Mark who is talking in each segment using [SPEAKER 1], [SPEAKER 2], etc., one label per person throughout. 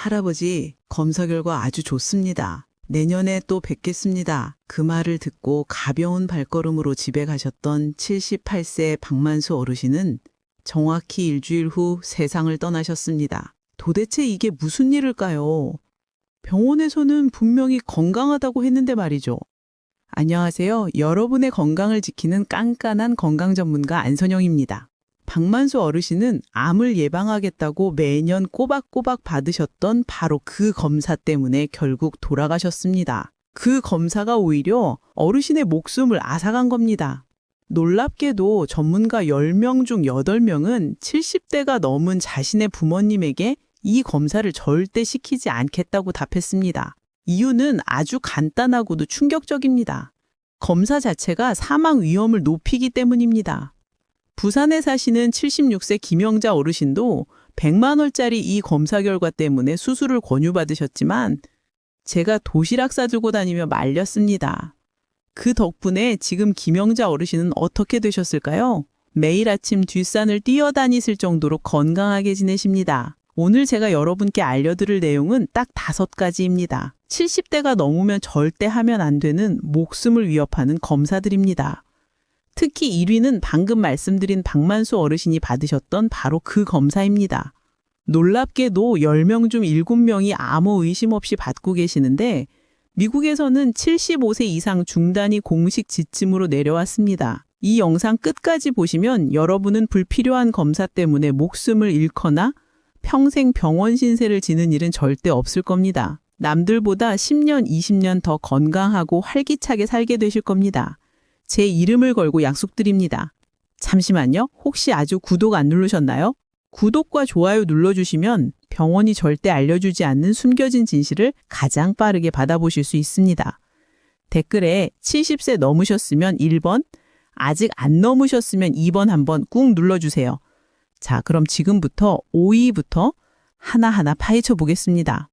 [SPEAKER 1] 할아버지, 검사 결과 아주 좋습니다. 내년에 또 뵙겠습니다. 그 말을 듣고 가벼운 발걸음으로 집에 가셨던 78세 박만수 어르신은 정확히 일주일 후 세상을 떠나셨습니다. 도대체 이게 무슨 일일까요? 병원에서는 분명히 건강하다고 했는데 말이죠. 안녕하세요. 여러분의 건강을 지키는 깐깐한 건강 전문가 안선영입니다. 박만수 어르신은 암을 예방하겠다고 매년 꼬박꼬박 받으셨던 바로 그 검사 때문에 결국 돌아가셨습니다. 그 검사가 오히려 어르신의 목숨을 앗아간 겁니다. 놀랍게도 전문가 10명 중 8명은 70대가 넘은 자신의 부모님에게 이 검사를 절대 시키지 않겠다고 답했습니다. 이유는 아주 간단하고도 충격적입니다. 검사 자체가 사망 위험을 높이기 때문입니다. 부산에 사시는 76세 김영자 어르신도 100만 원짜리 이 검사 결과 때문에 수술을 권유받으셨지만 제가 도시락 싸들고 다니며 말렸습니다. 그 덕분에 지금 김영자 어르신은 어떻게 되셨을까요? 매일 아침 뒷산을 뛰어다니실 정도로 건강하게 지내십니다. 오늘 제가 여러분께 알려드릴 내용은 딱 5가지입니다. 70대가 넘으면 절대 하면 안 되는 목숨을 위협하는 검사들입니다. 특히 1위는 방금 말씀드린 박만수 어르신이 받으셨던 바로 그 검사입니다. 놀랍게도 10명 중 7명이 아무 의심 없이 받고 계시는데 미국에서는 75세 이상 중단이 공식 지침으로 내려왔습니다. 이 영상 끝까지 보시면 여러분은 불필요한 검사 때문에 목숨을 잃거나 평생 병원 신세를 지는 일은 절대 없을 겁니다. 남들보다 10년, 20년 더 건강하고 활기차게 살게 되실 겁니다. 제 이름을 걸고 약속드립니다. 잠시만요. 혹시 아직 구독 안 누르셨나요? 구독과 좋아요 눌러주시면 병원이 절대 알려주지 않는 숨겨진 진실을 가장 빠르게 받아보실 수 있습니다. 댓글에 70세 넘으셨으면 1번, 아직 안 넘으셨으면 2번 한번 꾹 눌러주세요. 자, 그럼 지금부터 5위부터 하나하나 파헤쳐 보겠습니다.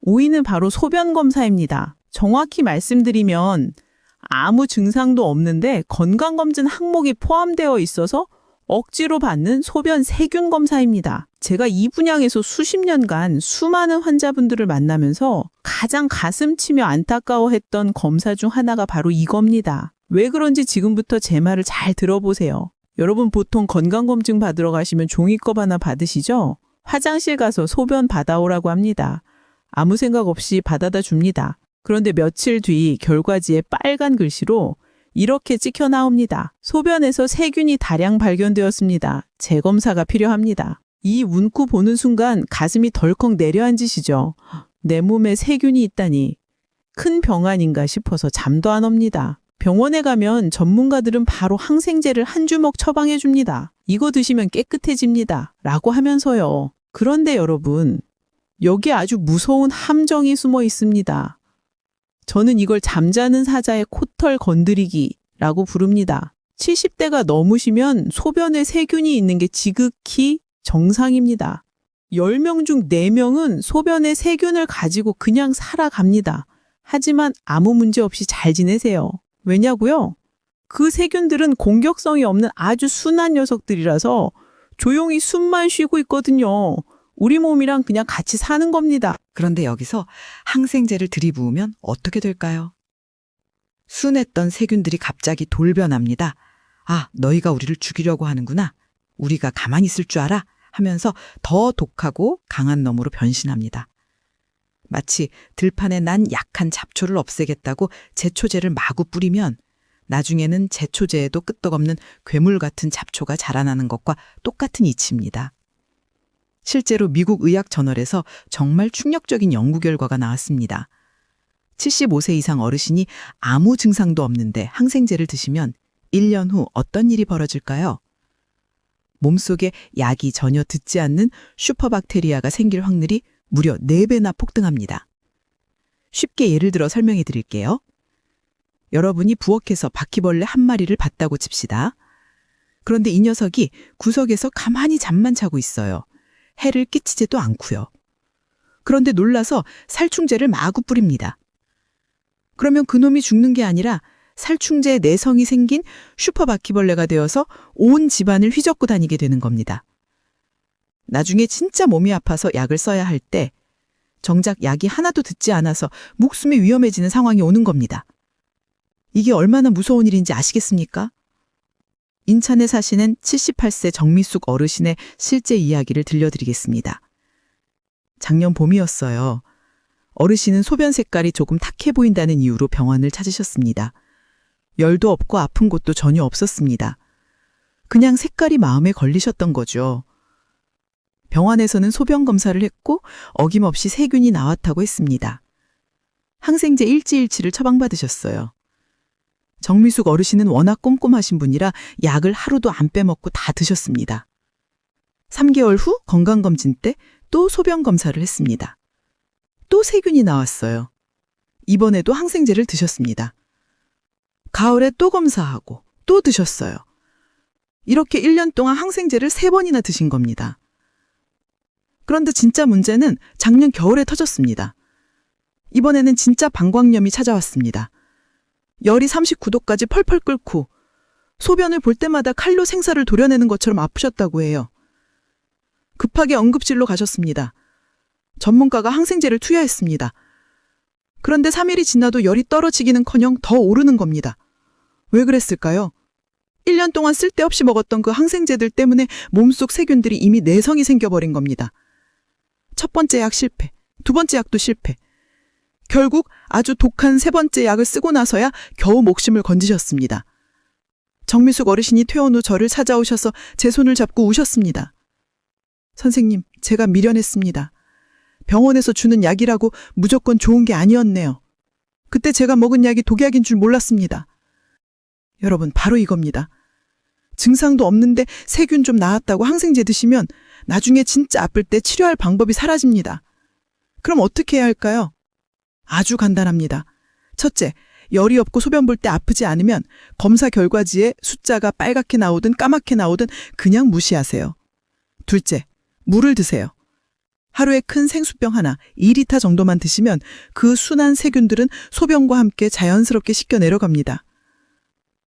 [SPEAKER 1] 5위는 바로 소변 검사입니다. 정확히 말씀드리면 아무 증상도 없는데 건강검진 항목이 포함되어 있어서 억지로 받는 소변 세균 검사입니다. 제가 이 분야에서 수십 년간 수많은 환자분들을 만나면서 가장 가슴 치며 안타까워했던 검사 중 하나가 바로 이겁니다. 왜 그런지 지금부터 제 말을 잘 들어보세요. 여러분 보통 건강검진 받으러 가시면 종이컵 하나 받으시죠? 화장실 가서 소변 받아오라고 합니다. 아무 생각 없이 받아다 줍니다. 그런데 며칠 뒤 결과지에 빨간 글씨로 이렇게 찍혀 나옵니다. 소변에서 세균이 다량 발견되었습니다. 재검사가 필요합니다. 이 문구 보는 순간 가슴이 덜컥 내려앉으시죠. 내 몸에 세균이 있다니 큰 병 아닌가 싶어서 잠도 안 옵니다. 병원에 가면 전문가들은 바로 항생제를 한 주먹 처방해 줍니다. 이거 드시면 깨끗해집니다. 라고 하면서요. 그런데 여러분, 여기 아주 무서운 함정이 숨어 있습니다. 저는 이걸 잠자는 사자의 코털 건드리기라고 부릅니다. 70대가 넘으시면 소변에 세균이 있는 게 지극히 정상입니다. 10명 중 4명은 소변에 세균을 가지고 그냥 살아갑니다. 하지만 아무 문제 없이 잘 지내세요. 왜냐고요? 그 세균들은 공격성이 없는 아주 순한 녀석들이라서 조용히 숨만 쉬고 있거든요. 우리 몸이랑 그냥 같이 사는 겁니다.
[SPEAKER 2] 그런데 여기서 항생제를 들이부으면 어떻게 될까요? 순했던 세균들이 갑자기 돌변합니다. 아, 너희가 우리를 죽이려고 하는구나. 우리가 가만히 있을 줄 알아? 하면서 더 독하고 강한 놈으로 변신합니다. 마치 들판에 난 약한 잡초를 없애겠다고 제초제를 마구 뿌리면 나중에는 제초제에도 끄떡없는 괴물 같은 잡초가 자라나는 것과 똑같은 이치입니다. 실제로 미국 의학저널에서 정말 충격적인 연구 결과가 나왔습니다. 75세 이상 어르신이 아무 증상도 없는데 항생제를 드시면 1년 후 어떤 일이 벌어질까요? 몸속에 약이 전혀 듣지 않는 슈퍼박테리아가 생길 확률이 무려 4배나 폭등합니다. 쉽게 예를 들어 설명해 드릴게요. 여러분이 부엌에서 바퀴벌레 한 마리를 봤다고 칩시다. 그런데 이 녀석이 구석에서 가만히 잠만 자고 있어요. 해를 끼치지도 않고요. 그런데 놀라서 살충제를 마구 뿌립니다. 그러면 그놈이 죽는 게 아니라 살충제에 내성이 생긴 슈퍼바퀴벌레가 되어서 온 집안을 휘젓고 다니게 되는 겁니다. 나중에 진짜 몸이 아파서 약을 써야 할 때 정작 약이 하나도 듣지 않아서 목숨이 위험해지는 상황이 오는 겁니다. 이게 얼마나 무서운 일인지 아시겠습니까? 인천에 사시는 78세 정미숙 어르신의 실제 이야기를 들려드리겠습니다. 작년 봄이었어요. 어르신은 소변 색깔이 조금 탁해 보인다는 이유로 병원을 찾으셨습니다. 열도 없고 아픈 곳도 전혀 없었습니다. 그냥 색깔이 마음에 걸리셨던 거죠. 병원에서는 소변 검사를 했고 어김없이 세균이 나왔다고 했습니다. 항생제 일지일치를 처방받으셨어요. 정미숙 어르신은 워낙 꼼꼼하신 분이라 약을 하루도 안 빼먹고 다 드셨습니다. 3개월 후 건강검진 때 또 소변 검사를 했습니다. 또 세균이 나왔어요. 이번에도 항생제를 드셨습니다. 가을에 또 검사하고 또 드셨어요. 이렇게 1년 동안 항생제를 3번이나 드신 겁니다. 그런데 진짜 문제는 작년 겨울에 터졌습니다. 이번에는 진짜 방광염이 찾아왔습니다. 열이 39도까지 펄펄 끓고 소변을 볼 때마다 칼로 생사를 도려내는 것처럼 아프셨다고 해요. 급하게 응급실로 가셨습니다. 전문가가 항생제를 투여했습니다. 그런데 3일이 지나도 열이 떨어지기는커녕 더 오르는 겁니다. 왜 그랬을까요? 1년 동안 쓸데없이 먹었던 그 항생제들 때문에 몸속 세균들이 이미 내성이 생겨버린 겁니다. 첫 번째 약 실패, 두 번째 약도 실패. 결국 아주 독한 세 번째 약을 쓰고 나서야 겨우 목숨을 건지셨습니다. 정미숙 어르신이 퇴원 후 저를 찾아오셔서 제 손을 잡고 우셨습니다. 선생님, 제가 미련했습니다. 병원에서 주는 약이라고 무조건 좋은 게 아니었네요. 그때 제가 먹은 약이 독약인 줄 몰랐습니다. 여러분, 바로 이겁니다. 증상도 없는데 세균 좀 나았다고 항생제 드시면 나중에 진짜 아플 때 치료할 방법이 사라집니다. 그럼 어떻게 해야 할까요? 아주 간단합니다. 첫째, 열이 없고 소변 볼 때 아프지 않으면 검사 결과지에 숫자가 빨갛게 나오든 까맣게 나오든 그냥 무시하세요. 둘째, 물을 드세요. 하루에 큰 생수병 하나, 2리터 정도만 드시면 그 순한 세균들은 소변과 함께 자연스럽게 씻겨 내려갑니다.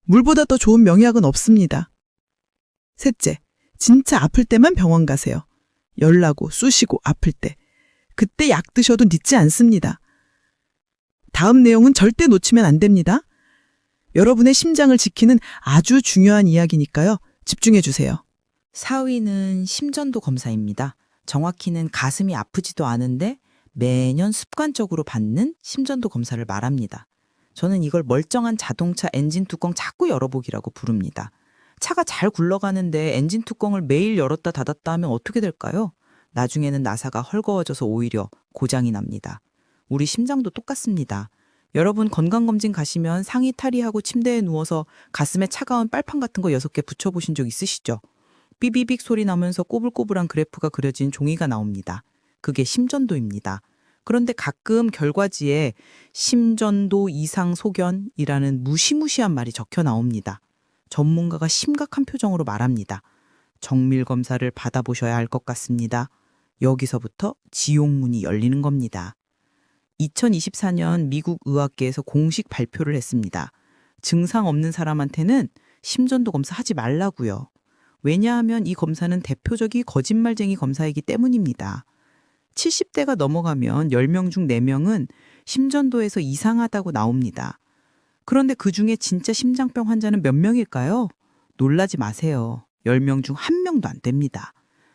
[SPEAKER 2] 물보다 더 좋은 명약은 없습니다. 셋째, 진짜 아플 때만 병원 가세요. 열나고 쑤시고 아플 때. 그때 약 드셔도 늦지 않습니다. 다음 내용은 절대 놓치면 안 됩니다. 여러분의 심장을 지키는 아주 중요한 이야기니까요. 집중해 주세요.
[SPEAKER 3] 4위는 심전도 검사입니다. 정확히는 가슴이 아프지도 않은데 매년 습관적으로 받는 심전도 검사를 말합니다. 저는 이걸 멀쩡한 자동차 엔진 뚜껑 자꾸 열어보기라고 부릅니다. 차가 잘 굴러가는데 엔진 뚜껑을 매일 열었다 닫았다 하면 어떻게 될까요? 나중에는 나사가 헐거워져서 오히려 고장이 납니다. 우리 심장도 똑같습니다. 여러분 건강검진 가시면 상의 탈의하고 침대에 누워서 가슴에 차가운 빨판 같은 거 6개 붙여보신 적 있으시죠? 삐비빅 소리 나면서 꼬불꼬불한 그래프가 그려진 종이가 나옵니다. 그게 심전도입니다. 그런데 가끔 결과지에 심전도 이상 소견이라는 무시무시한 말이 적혀 나옵니다. 전문가가 심각한 표정으로 말합니다. 정밀 검사를 받아보셔야 할 것 같습니다. 여기서부터 지옥문이 열리는 겁니다. 2024년 미국 의학계에서 공식 발표를 했습니다. 증상 없는 사람한테는 심전도 검사 하지 말라고요. 왜냐하면 이 검사는 대표적인 거짓말쟁이 검사이기 때문입니다. 70대가 넘어가면 10명 중 4명은 심전도에서 이상하다고 나옵니다. 그런데 그중에 진짜 심장병 환자는 몇 명일까요? 놀라지 마세요. 10명 중 1명도 안 됩니다.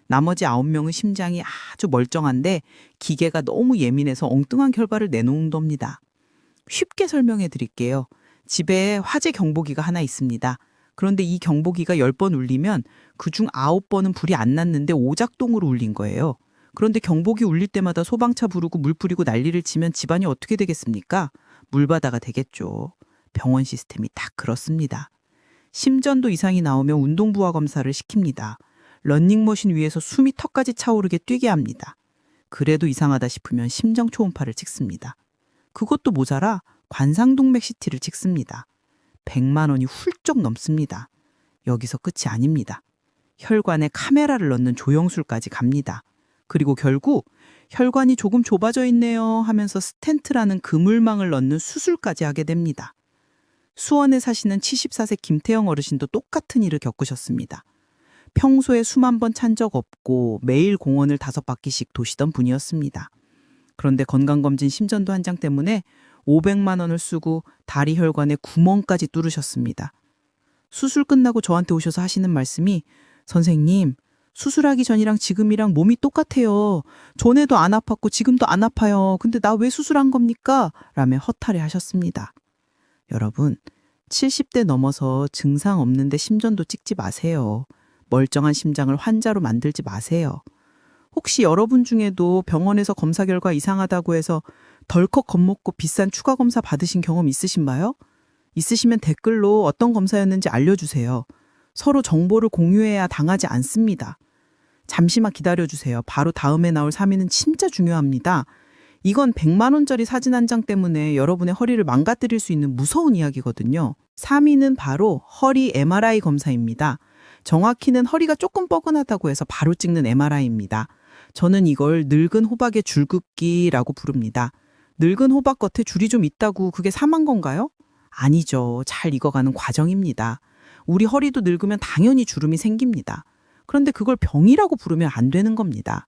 [SPEAKER 3] 나머지 9명은 심장이 아주 멀쩡한데 기계가 너무 예민해서 엉뚱한 결과를 내놓은 겁니다. 쉽게 설명해 드릴게요. 집에 화재 경보기가 하나 있습니다. 그런데 이 경보기가 10번 울리면 그중 9번은 불이 안 났는데 오작동으로 울린 거예요. 그런데 경보기 울릴 때마다 소방차 부르고 물 뿌리고 난리를 치면 집안이 어떻게 되겠습니까? 물바다가 되겠죠. 병원 시스템이 딱 그렇습니다. 심전도 이상이 나오면 운동부하 검사를 시킵니다. 러닝머신 위에서 숨이 턱까지 차오르게 뛰게 합니다. 그래도 이상하다 싶으면 심정 초음파를 찍습니다. 그것도 모자라 관상동맥 CT를 찍습니다. 100만 원이 훌쩍 넘습니다. 여기서 끝이 아닙니다. 혈관에 카메라를 넣는 조영술까지 갑니다. 그리고 결국 혈관이 조금 좁아져 있네요 하면서 스텐트라는 그물망을 넣는 수술까지 하게 됩니다. 수원에 사시는 74세 김태영 어르신도 똑같은 일을 겪으셨습니다. 평소에 숨 한 번 찬 적 없고 매일 공원을 5바퀴씩 도시던 분이었습니다.
[SPEAKER 1] 그런데 건강검진 심전도 한 장 때문에 500만 원을 쓰고 다리 혈관에 구멍까지 뚫으셨습니다. 수술 끝나고 저한테 오셔서 하시는 말씀이 선생님, 수술하기 전이랑 지금이랑 몸이 똑같아요. 전에도 안 아팠고 지금도 안 아파요. 근데 나 왜 수술한 겁니까? 라며 허탈해 하셨습니다. 여러분, 70대 넘어서 증상 없는데 심전도 찍지 마세요. 멀쩡한 심장을 환자로 만들지 마세요. 혹시 여러분 중에도 병원에서 검사 결과 이상하다고 해서 덜컥 겁먹고 비싼 추가 검사 받으신 경험 있으신가요? 있으시면 댓글로 어떤 검사였는지 알려주세요. 서로 정보를 공유해야 당하지 않습니다. 잠시만 기다려주세요. 바로 다음에 나올 3위는 진짜 중요합니다. 이건 100만 원짜리 사진 한 장 때문에 여러분의 허리를 망가뜨릴 수 있는 무서운 이야기거든요. 3위는 바로 허리 MRI 검사입니다. 정확히는 허리가 조금 뻐근하다고 해서 바로 찍는 MRI입니다. 저는 이걸 늙은 호박의 줄긋기라고 부릅니다. 늙은 호박 겉에 줄이 좀 있다고 그게 사망 건가요? 아니죠. 잘 익어가는 과정입니다. 우리 허리도 늙으면 당연히 주름이 생깁니다. 그런데 그걸 병이라고 부르면 안 되는 겁니다.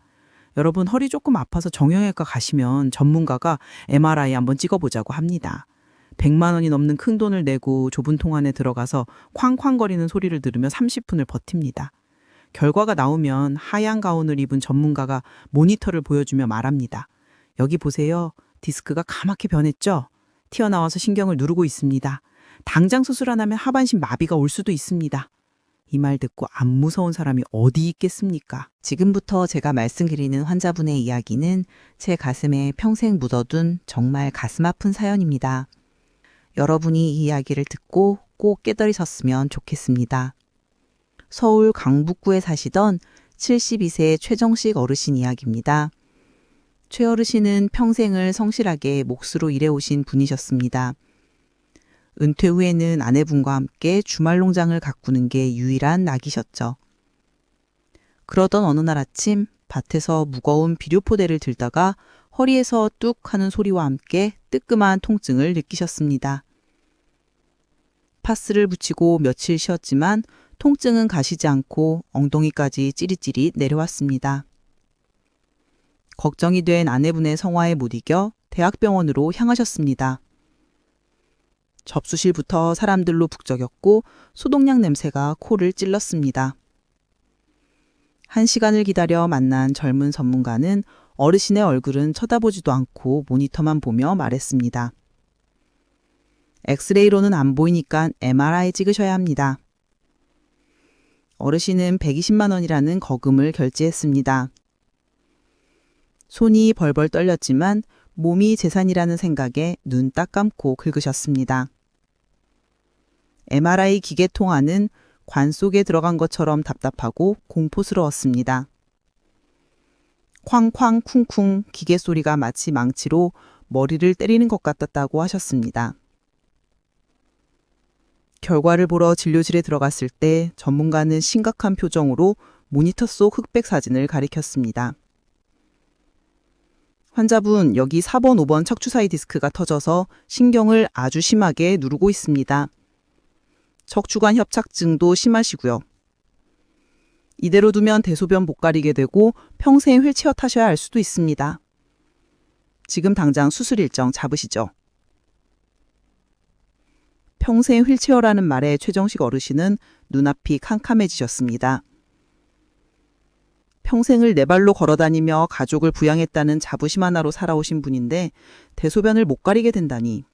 [SPEAKER 1] 여러분 허리 조금 아파서 정형외과 가시면 전문가가 MRI 한번 찍어보자고 합니다. 100만 원이 넘는 큰 돈을 내고 좁은 통 안에 들어가서 쾅쾅거리는 소리를 들으며 30분을 버팁니다. 결과가 나오면 하얀 가운을 입은 전문가가 모니터를 보여주며 말합니다. 여기 보세요. 디스크가 까맣게 변했죠? 튀어나와서 신경을 누르고 있습니다. 당장 수술 안 하면 하반신 마비가 올 수도 있습니다. 이 말 듣고 안 무서운 사람이 어디 있겠습니까?
[SPEAKER 3] 지금부터 제가 말씀드리는 환자분의 이야기는 제 가슴에 평생 묻어둔 정말 가슴 아픈 사연입니다. 여러분이 이 이야기를 듣고 꼭 깨달으셨으면 좋겠습니다. 서울 강북구에 사시던 72세 최정식 어르신 이야기입니다. 최 어르신은 평생을 성실하게 몫으로 일해오신 분이셨습니다. 은퇴 후에는 아내분과 함께 주말 농장을 가꾸는 게 유일한 낙이셨죠. 그러던 어느 날 아침 밭에서 무거운 비료포대를 들다가 허리에서 뚝 하는 소리와 함께 뜨끔한 통증을 느끼셨습니다. 파스를 붙이고 며칠 쉬었지만 통증은 가시지 않고 엉덩이까지 찌릿찌릿 내려왔습니다. 걱정이 된 아내분의 성화에 못 이겨 대학병원으로 향하셨습니다. 접수실부터 사람들로 북적였고 소독약 냄새가 코를 찔렀습니다. 1시간을 기다려 만난 젊은 전문가는 어르신의 얼굴은 쳐다보지도 않고 모니터만 보며 말했습니다. 엑스레이로는 안 보이니까 MRI 찍으셔야 합니다. 어르신은 120만 원이라는 거금을 결제했습니다. 손이 벌벌 떨렸지만 몸이 재산이라는 생각에 눈 딱 감고 긁으셨습니다. MRI 기계통 안은 관 속에 들어간 것처럼 답답하고 공포스러웠습니다. 쾅쾅 쿵쿵 기계 소리가 마치 망치로 머리를 때리는 것 같았다고 하셨습니다. 결과를 보러 진료실에 들어갔을 때 전문가는 심각한 표정으로 모니터 속 흑백 사진을 가리켰습니다. 환자분, 여기 4번, 5번 척추 사이 디스크가 터져서 신경을 아주 심하게 누르고 있습니다. 척추관 협착증도 심하시고요. 이대로 두면 대소변 못 가리게 되고 평생 휠체어 타셔야 할 수도 있습니다. 지금 당장 수술 일정 잡으시죠. 평생 휠체어라는 말에 최정식 어르신은 눈앞이 캄캄해지셨습니다. 평생을 네 발로 걸어다니며 가족을 부양했다는 자부심 하나로 살아오신 분인데 대소변을 못 가리게 된다니.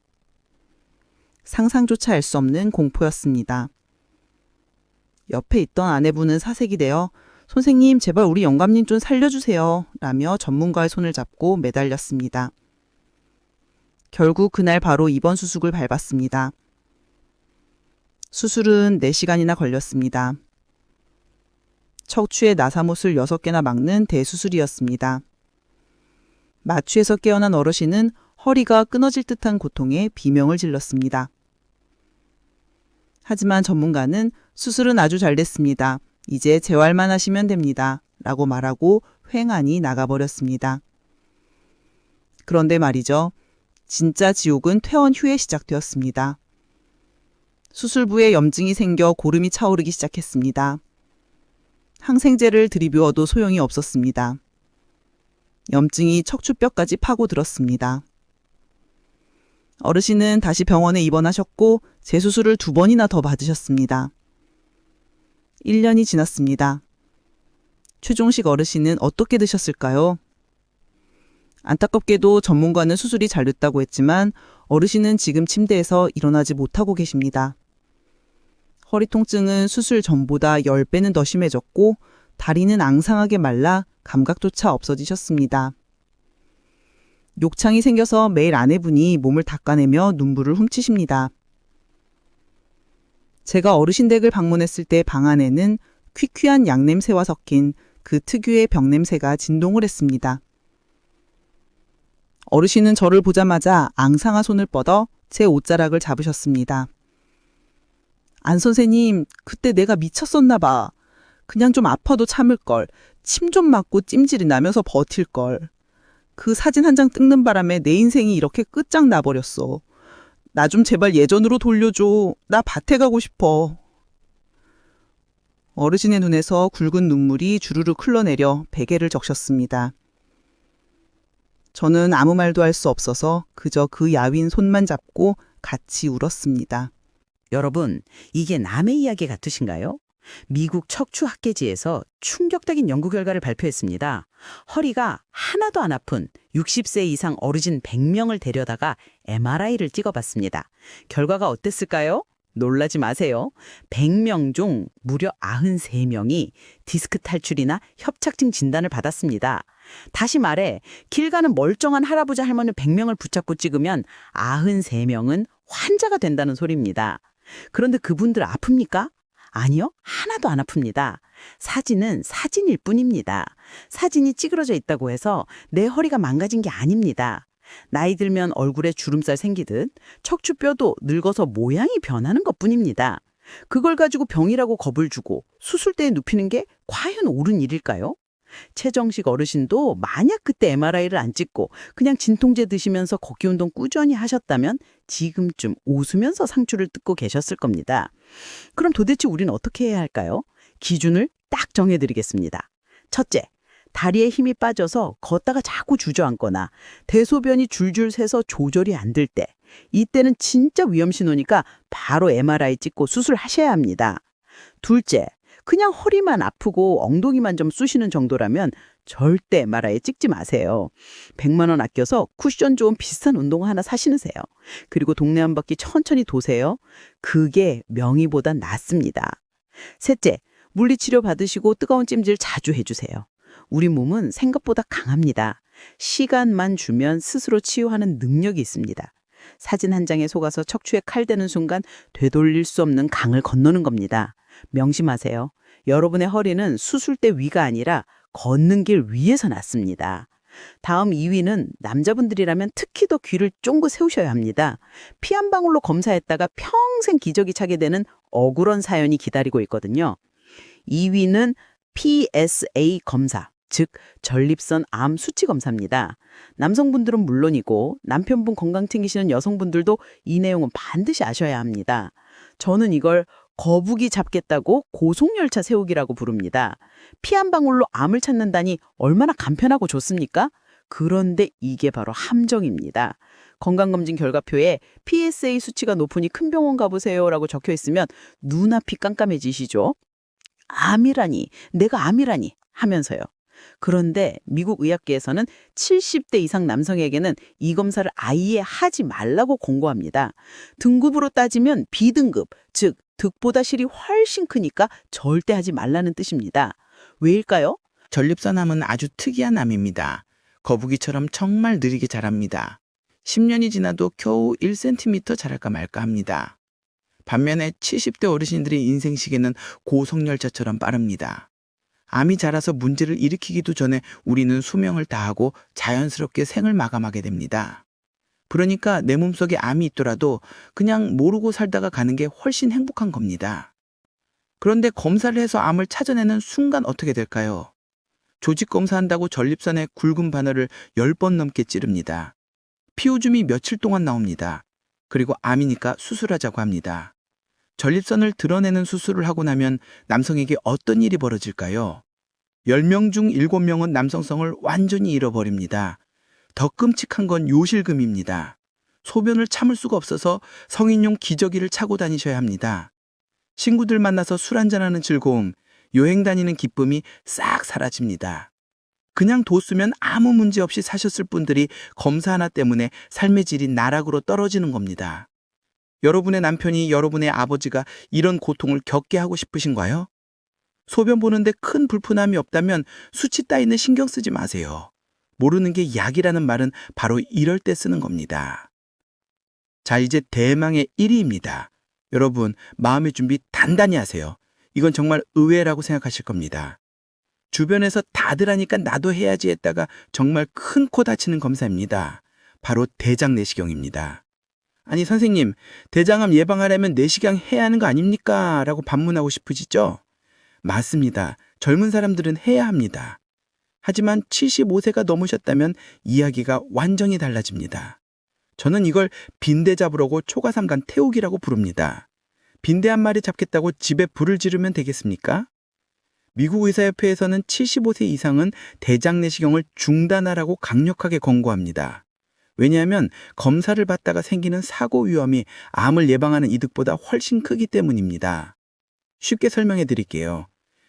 [SPEAKER 3] 상상조차 할 수 없는 공포였습니다. 옆에 있던 아내분은 사색이 되어 선생님 제발 우리 영감님 좀 살려주세요 라며 전문가의 손을 잡고 매달렸습니다. 결국 그날 바로 입원 수술을 밟았습니다. 수술은 4시간이나 걸렸습니다. 척추의 나사못을 6개나 막는 대수술이었습니다. 마취에서 깨어난 어르신은 허리가 끊어질 듯한 고통에 비명을 질렀습니다. 하지만 전문가는 수술은 아주 잘 됐습니다. 이제 재활만 하시면 됩니다. 라고 말하고 횡하니 나가버렸습니다. 그런데 말이죠. 진짜 지옥은 퇴원 후에 시작되었습니다. 수술부에 염증이 생겨 고름이 차오르기 시작했습니다. 항생제를 들이부어도 소용이 없었습니다.
[SPEAKER 4] 염증이 척추뼈까지 파고들었습니다. 어르신은 다시 병원에 입원하셨고 재수술을 2번이나 더 받으셨습니다. 1년이 지났습니다. 최종식 어르신은 어떻게 드셨을까요? 안타깝게도 전문가는 수술이 잘 됐다고 했지만 어르신은 지금 침대에서 일어나지 못하고 계십니다. 허리 통증은 수술 전보다 10배는 더 심해졌고 다리는 앙상하게 말라 감각조차 없어지셨습니다. 욕창이 생겨서 매일 아내분이 몸을 닦아내며 눈물을 훔치십니다. 제가 어르신 댁을 방문했을 때 방 안에는 퀴퀴한 양냄새와 섞인 그 특유의 병냄새가 진동을 했습니다. 어르신은 저를 보자마자 앙상한 손을 뻗어 제 옷자락을 잡으셨습니다. 안 선생님, 그때 내가 미쳤었나 봐. 그냥 좀 아파도 참을걸. 침 좀 맞고 찜질이 나면서 버틸걸. 그 사진 한 장 뜯는 바람에 내 인생이 이렇게 끝장나버렸어. 나 좀 제발 예전으로 돌려줘. 나 밭에 가고 싶어. 어르신의 눈에서 굵은 눈물이 주르륵 흘러내려 베개를 적셨습니다. 저는 아무 말도 할 수 없어서 그저 그 야윈 손만 잡고 같이 울었습니다.
[SPEAKER 3] 여러분, 이게 남의 이야기 같으신가요? 미국 척추학계지에서 충격적인 연구 결과를 발표했습니다. 허리가 하나도 안 아픈 60세 이상 어르신 100명을 데려다가 MRI를 찍어봤습니다. 결과가 어땠을까요? 놀라지 마세요. 100명 중 무려 93명이 디스크 탈출이나 협착증 진단을 받았습니다. 다시 말해 길 가는 멀쩡한 할아버지 할머니 100명을 붙잡고 찍으면 93명은 환자가 된다는 소리입니다. 그런데 그분들 아픕니까? 아니요, 하나도 안 아픕니다. 사진은 사진일 뿐입니다. 사진이 찌그러져 있다고 해서 내 허리가 망가진 게 아닙니다. 나이 들면 얼굴에 주름살 생기듯 척추뼈도 늙어서 모양이 변하는 것뿐입니다. 그걸 가지고 병이라고 겁을 주고 수술대에 눕히는 게 과연 옳은 일일까요? 최정식 어르신도 만약 그때 MRI를 안 찍고 그냥 진통제 드시면서 걷기 운동 꾸준히 하셨다면 지금쯤 웃으면서 상추를 뜯고 계셨을 겁니다. 그럼 도대체 우리는 어떻게 해야 할까요? 기준을 딱 정해드리겠습니다. 첫째, 다리에 힘이 빠져서 걷다가 자꾸 주저앉거나 대소변이 줄줄 새서 조절이 안 될 때, 이때는 진짜 위험신호니까 바로 MRI 찍고 수술하셔야 합니다. 둘째, 그냥 허리만 아프고 엉덩이만 좀 쑤시는 정도라면 절대 MRI 찍지 마세요. 100만 원 아껴서 쿠션 좋은 비싼 운동화 하나 사시느세요. 그리고 동네 한 바퀴 천천히 도세요. 그게 명의보단 낫습니다. 셋째, 물리치료 받으시고 뜨거운 찜질 자주 해주세요. 우리 몸은 생각보다 강합니다. 시간만 주면 스스로 치유하는 능력이 있습니다. 사진 한 장에 속아서 척추에 칼 대는 순간 되돌릴 수 없는 강을 건너는 겁니다. 명심하세요. 여러분의 허리는 수술대 위가 아니라 걷는 길 위에서 났습니다. 다음 2위는 남자분들이라면 특히 더 귀를 쫑긋 세우셔야 합니다. 피 한 방울로 검사했다가 평생 기저귀 차게 되는 억울한 사연이 기다리고 있거든요. 2위는 PSA 검사, 즉 전립선 암 수치 검사입니다. 남성분들은 물론이고 남편분 건강 챙기시는 여성분들도 이 내용은 반드시 아셔야 합니다. 저는 이걸 거북이 잡겠다고 고속열차 세우기라고 부릅니다. 피 한 방울로 암을 찾는다니 얼마나 간편하고 좋습니까? 그런데 이게 바로 함정입니다. 건강검진 결과표에 PSA 수치가 높으니 큰 병원 가보세요 라고 적혀 있으면 눈앞이 깜깜해지시죠? 암이라니, 내가 암이라니 하면서요. 그런데 미국 의학계에서는 70대 이상 남성에게는 이 검사를 아예 하지 말라고 권고합니다. 등급으로 따지면 B등급, 즉 득보다 실이 훨씬 크니까 절대 하지 말라는 뜻입니다. 왜일까요?
[SPEAKER 5] 전립선암은 아주 특이한 암입니다. 거북이처럼 정말 느리게 자랍니다. 10년이 지나도 겨우 1cm 자랄까 말까 합니다. 반면에 70대 어르신들의 인생 시계는 고속열차처럼 빠릅니다. 암이 자라서 문제를 일으키기도 전에 우리는 수명을 다하고 자연스럽게 생을 마감하게 됩니다. 그러니까 내 몸속에 암이 있더라도 그냥 모르고 살다가 가는 게 훨씬 행복한 겁니다. 그런데 검사를 해서 암을 찾아내는 순간 어떻게 될까요? 조직 검사한다고 전립선에 굵은 바늘을 10번 넘게 찌릅니다. 피오줌이 며칠 동안 나옵니다. 그리고 암이니까 수술하자고 합니다. 전립선을 드러내는 수술을 하고 나면 남성에게 어떤 일이 벌어질까요? 10명 중 7명은 남성성을 완전히 잃어버립니다. 더 끔찍한 건 요실금입니다. 소변을 참을 수가 없어서 성인용 기저귀를 차고 다니셔야 합니다. 친구들 만나서 술 한잔하는 즐거움, 여행 다니는 기쁨이 싹 사라집니다. 그냥 뒀으면 아무 문제 없이 사셨을 분들이 검사 하나 때문에 삶의 질이 나락으로 떨어지는 겁니다. 여러분의 남편이 여러분의 아버지가 이런 고통을 겪게 하고 싶으신가요? 소변 보는데 큰 불편함이 없다면 수치 따위는 신경 쓰지 마세요. 모르는 게 약이라는 말은 바로 이럴 때 쓰는 겁니다. 자, 이제 대망의 1위입니다. 여러분, 마음의 준비 단단히 하세요. 이건 정말 의외라고 생각하실 겁니다. 주변에서 다들 하니까 나도 해야지 했다가 정말 큰 코 다치는 검사입니다. 바로 대장 내시경입니다. 아니 선생님, 대장암 예방하려면 내시경 해야 하는 거 아닙니까? 라고 반문하고 싶으시죠? 맞습니다. 젊은 사람들은 해야 합니다. 하지만 75세가 넘으셨다면 이야기가 완전히 달라집니다. 저는 이걸 빈대 잡으려고 초가삼간 태우기라고 부릅니다. 빈대 한 마리 잡겠다고 집에 불을 지르면 되겠습니까? 미국 의사협회에서는 75세 이상은 대장 내시경을 중단하라고 강력하게 권고합니다. 왜냐하면 검사를 받다가 생기는 사고 위험이 암을 예방하는 이득보다 훨씬 크기 때문입니다. 쉽게 설명해 드릴게요.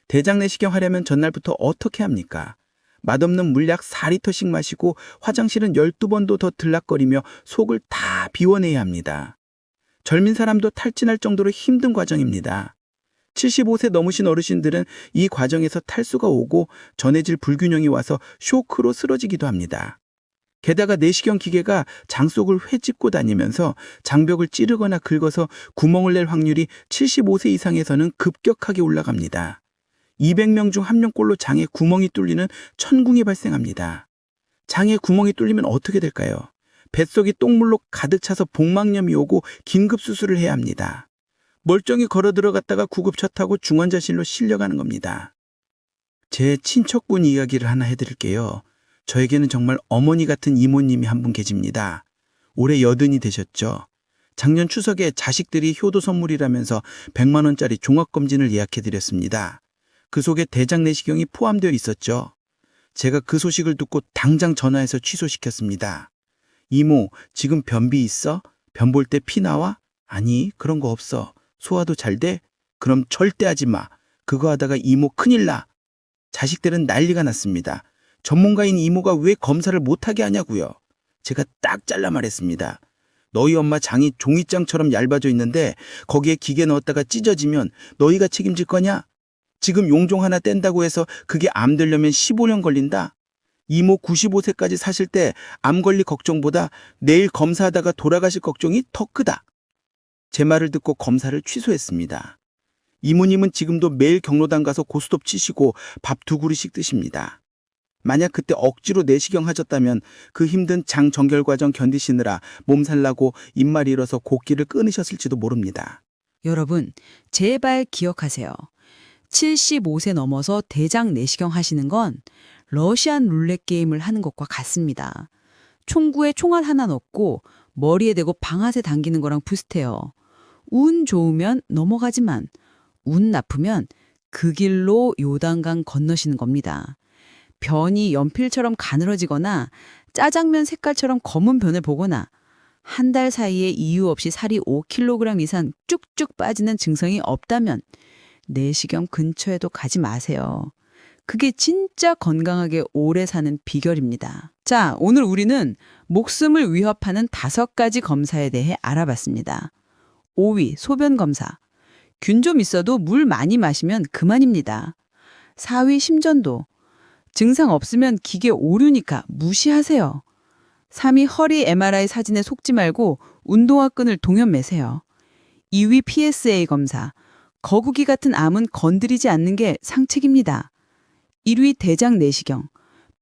[SPEAKER 5] 대장 내시경 하려면 전날부터 어떻게 합니까? 맛없는 물 약 4리터씩 마시고 화장실은 12번도 더 들락거리며 속을 다 비워내야 합니다. 젊은 사람도 탈진할 정도로 힘든 과정입니다. 75세 넘으신 어르신들은 이 과정에서 탈수가 오고 전해질 불균형이 와서 쇼크로 쓰러지기도 합니다. 게다가 내시경 기계가 장 속을 회집고 다니면서 장벽을 찌르거나 긁어서 구멍을 낼 확률이 75세 이상에서는 급격하게 올라갑니다. 200명 중 1명꼴로 장에 구멍이 뚫리는 천궁이 발생합니다. 장에 구멍이 뚫리면 어떻게 될까요? 뱃속이 똥물로 가득 차서 복막염이 오고 긴급 수술을 해야 합니다. 멀쩡히 걸어 들어갔다가 구급차 타고 중환자실로 실려가는 겁니다. 제 친척분 이야기를 하나 해드릴게요. 저에게는 정말 어머니 같은 이모님이 한 분 계십니다. 올해 80이 되셨죠. 작년 추석에 자식들이 효도 선물이라면서 100만 원짜리 종합검진을 예약해드렸습니다. 그 속에 대장 내시경이 포함되어 있었죠. 제가 그 소식을 듣고 당장 전화해서 취소시켰습니다. 이모, 지금 변비 있어? 변 볼 때 피 나와? 아니, 그런 거 없어. 소화도 잘 돼? 그럼 절대 하지 마. 그거 하다가 이모 큰일 나. 자식들은 난리가 났습니다. 전문가인 이모가 왜 검사를 못하게 하냐고요. 제가 딱 잘라 말했습니다. 너희 엄마 장이 종이장처럼 얇아져 있는데 거기에 기계 넣었다가 찢어지면 너희가 책임질 거냐? 지금 용종 하나 뗀다고 해서 그게 암 되려면 15년 걸린다? 이모 95세까지 사실 때 암 걸릴 걱정보다 내일 검사하다가 돌아가실 걱정이 더 크다. 제 말을 듣고 검사를 취소했습니다. 이모님은 지금도 매일 경로당 가서 고스톱 치시고 밥 2그릇씩 드십니다. 만약 그때 억지로 내시경 하셨다면 그 힘든 장 정결 과정 견디시느라 몸살나고 입맛 잃어서 곡기를 끊으셨을지도 모릅니다.
[SPEAKER 6] 여러분, 제발 기억하세요. 75세 넘어서 대장 내시경 하시는 건 러시안 룰렛 게임을 하는 것과 같습니다. 총구에 총알 하나 넣고 머리에 대고 방아쇠 당기는 거랑 비슷해요. 운 좋으면 넘어가지만 운 나쁘면 그 길로 요단강 건너시는 겁니다. 변이 연필처럼 가늘어지거나 짜장면 색깔처럼 검은 변을 보거나 한 달 사이에 이유 없이 살이 5kg 이상 쭉쭉 빠지는 증상이 없다면 내시경 근처에도 가지 마세요. 그게 진짜 건강하게 오래 사는 비결입니다. 자, 오늘 우리는 목숨을 위협하는 5가지 검사에 대해 알아봤습니다. 5위, 소변 검사. 균 좀 있어도 물 많이 마시면 그만입니다. 4위, 심전도. 증상 없으면 기계 오류니까 무시하세요. 3위, 허리 MRI 사진에 속지 말고 운동화 끈을 동연 매세요. 2위, PSA 검사. 거북이 같은 암은 건드리지 않는 게 상책입니다. 1위, 대장 내시경.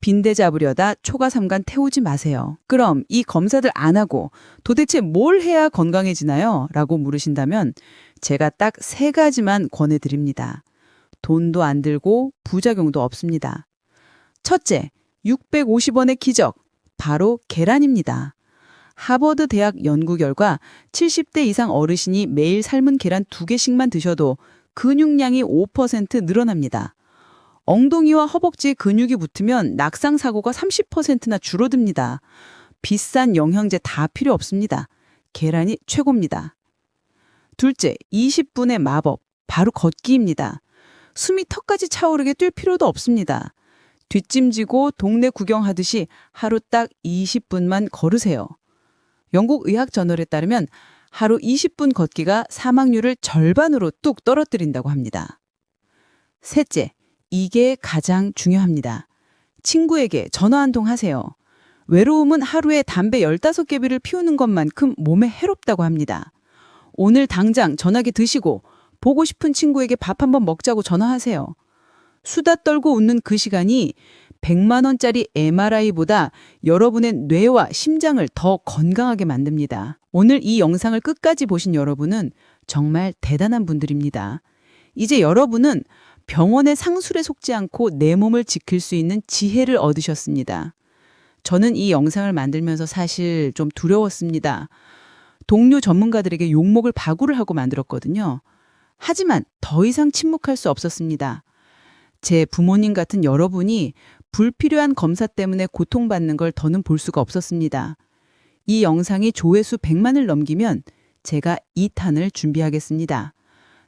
[SPEAKER 6] 빈대 잡으려다 초가삼간 태우지 마세요. 그럼 이 검사들 안 하고 도대체 뭘 해야 건강해지나요? 라고 물으신다면 제가 딱 3가지만 권해드립니다. 돈도 안 들고 부작용도 없습니다. 첫째, 650원의 기적. 바로 계란입니다. 하버드 대학 연구 결과 70대 이상 어르신이 매일 삶은 계란 2개씩만 드셔도 근육량이 5% 늘어납니다. 엉덩이와 허벅지에 근육이 붙으면 낙상 사고가 30%나 줄어듭니다. 비싼 영양제 다 필요 없습니다. 계란이 최고입니다. 둘째, 20분의 마법, 바로 걷기입니다. 숨이 턱까지 차오르게 뛸 필요도 없습니다. 뒷짐지고 동네 구경하듯이 하루 딱 20분만 걸으세요. 영국 의학 저널에 따르면 하루 20분 걷기가 사망률을 절반으로 뚝 떨어뜨린다고 합니다. 셋째, 이게 가장 중요합니다. 친구에게 전화 한 통 하세요. 외로움은 하루에 담배 15개비를 피우는 것만큼 몸에 해롭다고 합니다. 오늘 당장 전화기 드시고 보고 싶은 친구에게 밥 한번 먹자고 전화하세요. 수다 떨고 웃는 그 시간이 100만 원짜리 MRI보다 여러분의 뇌와 심장을 더 건강하게 만듭니다. 오늘 이 영상을 끝까지 보신 여러분은 정말 대단한 분들입니다. 이제 여러분은 병원의 상술에 속지 않고 내 몸을 지킬 수 있는 지혜를 얻으셨습니다. 저는 이 영상을 만들면서 사실 좀 두려웠습니다. 동료 전문가들에게 욕먹을 바구를 하고 만들었거든요. 하지만 더 이상 침묵할 수 없었습니다. 제 부모님 같은 여러분이 불필요한 검사 때문에 고통받는 걸 더는 볼 수가 없었습니다. 이 영상이 조회수 100만을 넘기면 제가 2탄을 준비하겠습니다.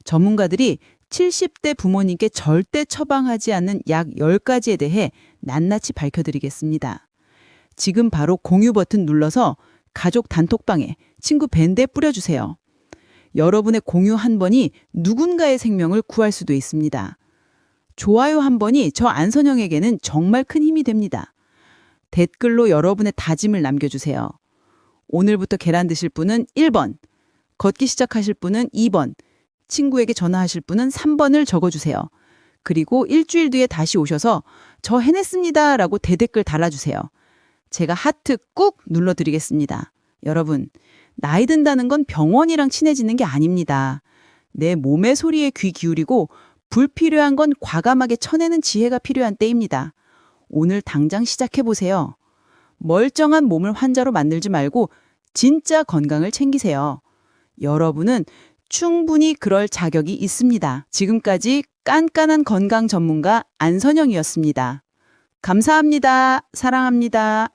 [SPEAKER 6] 전문가들이 70대 부모님께 절대 처방하지 않는 약 10가지에 대해 낱낱이 밝혀드리겠습니다. 지금 바로 공유 버튼 눌러서 가족 단톡방에 친구 밴드에 뿌려주세요. 여러분의 공유 한 번이 누군가의 생명을 구할 수도 있습니다. 좋아요 한 번이 저 안선영에게는 정말 큰 힘이 됩니다. 댓글로 여러분의 다짐을 남겨주세요. 오늘부터 계란 드실 분은 1번, 걷기 시작하실 분은 2번, 친구에게 전화하실 분은 3번을 적어주세요. 그리고 일주일 뒤에 다시 오셔서 저 해냈습니다 라고 대댓글 달아주세요. 제가 하트 꾹 눌러드리겠습니다. 여러분, 나이 든다는 건 병원이랑 친해지는 게 아닙니다. 내 몸의 소리에 귀 기울이고 불필요한 건 과감하게 쳐내는 지혜가 필요한 때입니다. 오늘 당장 시작해보세요. 멀쩡한 몸을 환자로 만들지 말고 진짜 건강을 챙기세요. 여러분은 충분히 그럴 자격이 있습니다. 지금까지 깐깐한 건강 전문가 안선영이었습니다. 감사합니다. 사랑합니다.